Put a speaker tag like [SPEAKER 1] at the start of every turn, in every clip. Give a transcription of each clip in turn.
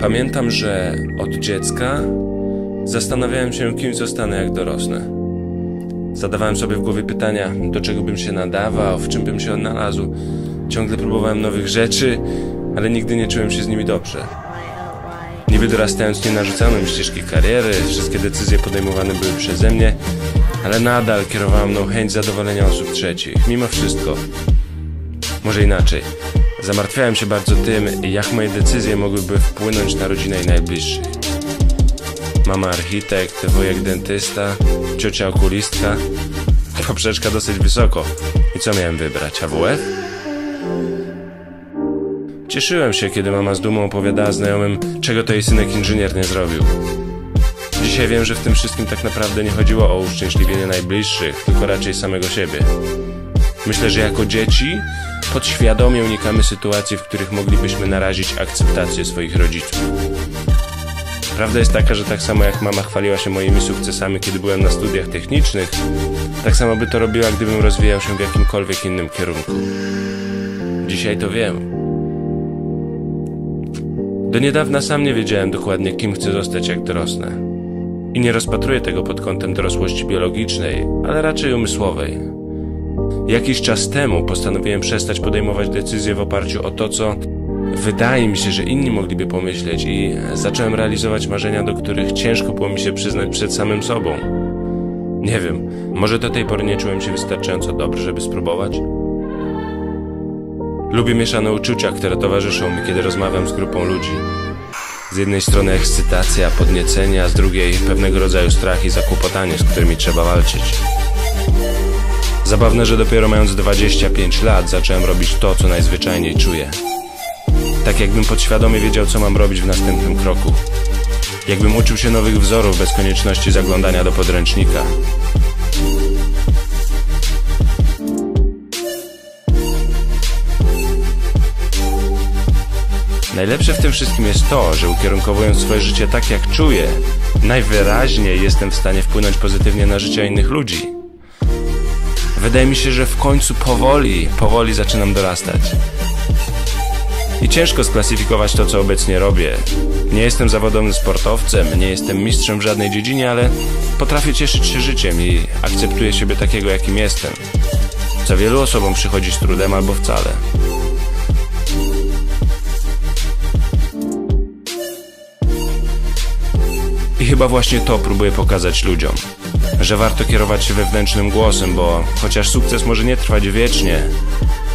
[SPEAKER 1] Pamiętam, że od dziecka zastanawiałem się, kim zostanę, jak dorosnę. Zadawałem sobie w głowie pytania, do czego bym się nadawał, w czym bym się odnalazł. Ciągle próbowałem nowych rzeczy, ale nigdy nie czułem się z nimi dobrze. Niby dorastając nie narzucano mi ścieżki kariery, wszystkie decyzje podejmowane były przeze mnie, ale nadal kierowała mną chęć zadowolenia osób trzecich, mimo wszystko. Może inaczej. Zamartwiałem się bardzo tym, jak moje decyzje mogłyby wpłynąć na rodzinę i najbliższych. Mama architekt, wujek dentysta, ciocia okulistka. Poprzeczka dosyć wysoko. I co miałem wybrać? AWF? Cieszyłem się, kiedy mama z dumą opowiadała znajomym, czego to jej synek inżynier nie zrobił. Dzisiaj wiem, że w tym wszystkim tak naprawdę nie chodziło o uszczęśliwienie najbliższych, tylko raczej samego siebie. Myślę, że jako dzieci podświadomie unikamy sytuacji, w których moglibyśmy narazić akceptację swoich rodziców. Prawda jest taka, że tak samo jak mama chwaliła się moimi sukcesami, kiedy byłem na studiach technicznych, tak samo by to robiła, gdybym rozwijał się w jakimkolwiek innym kierunku. Dzisiaj to wiem. Do niedawna sam nie wiedziałem dokładnie, kim chcę zostać, jak dorosnę. I nie rozpatruję tego pod kątem dorosłości biologicznej, ale raczej umysłowej. Jakiś czas temu postanowiłem przestać podejmować decyzje w oparciu o to, co wydaje mi się, że inni mogliby pomyśleć, i zacząłem realizować marzenia, do których ciężko było mi się przyznać przed samym sobą. Nie wiem, może do tej pory nie czułem się wystarczająco dobry, żeby spróbować? Lubię mieszane uczucia, które towarzyszą mi, kiedy rozmawiam z grupą ludzi. Z jednej strony ekscytacja, podniecenie, a z drugiej pewnego rodzaju strach i zakłopotanie, z którymi trzeba walczyć. Zabawne, że dopiero mając 25 lat zacząłem robić to, co najzwyczajniej czuję. Tak jakbym podświadomie wiedział, co mam robić w następnym kroku. Jakbym uczył się nowych wzorów bez konieczności zaglądania do podręcznika. Najlepsze w tym wszystkim jest to, że ukierunkowując swoje życie tak, jak czuję, najwyraźniej jestem w stanie wpłynąć pozytywnie na życie innych ludzi. Wydaje mi się, że w końcu powoli zaczynam dorastać. I ciężko sklasyfikować to, co obecnie robię. Nie jestem zawodowym sportowcem, nie jestem mistrzem w żadnej dziedzinie, ale potrafię cieszyć się życiem i akceptuję siebie takiego, jakim jestem. Co wielu osobom przychodzi z trudem albo wcale. I chyba właśnie to próbuję pokazać ludziom. Że warto kierować się wewnętrznym głosem, bo chociaż sukces może nie trwać wiecznie,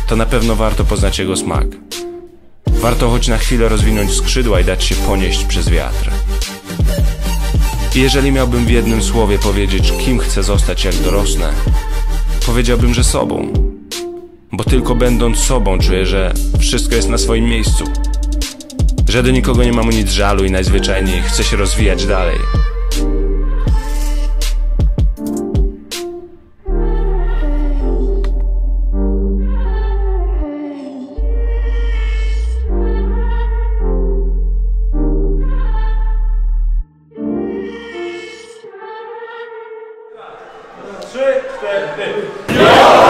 [SPEAKER 1] to na pewno warto poznać jego smak. Warto choć na chwilę rozwinąć skrzydła i dać się ponieść przez wiatr. I jeżeli miałbym w jednym słowie powiedzieć, kim chcę zostać, jak dorosnę, powiedziałbym, że sobą. Bo tylko będąc sobą czuję, że wszystko jest na swoim miejscu. Że do nikogo nie mam nic żalu i najzwyczajniej chcę się rozwijać dalej.
[SPEAKER 2] Trzy, cztery.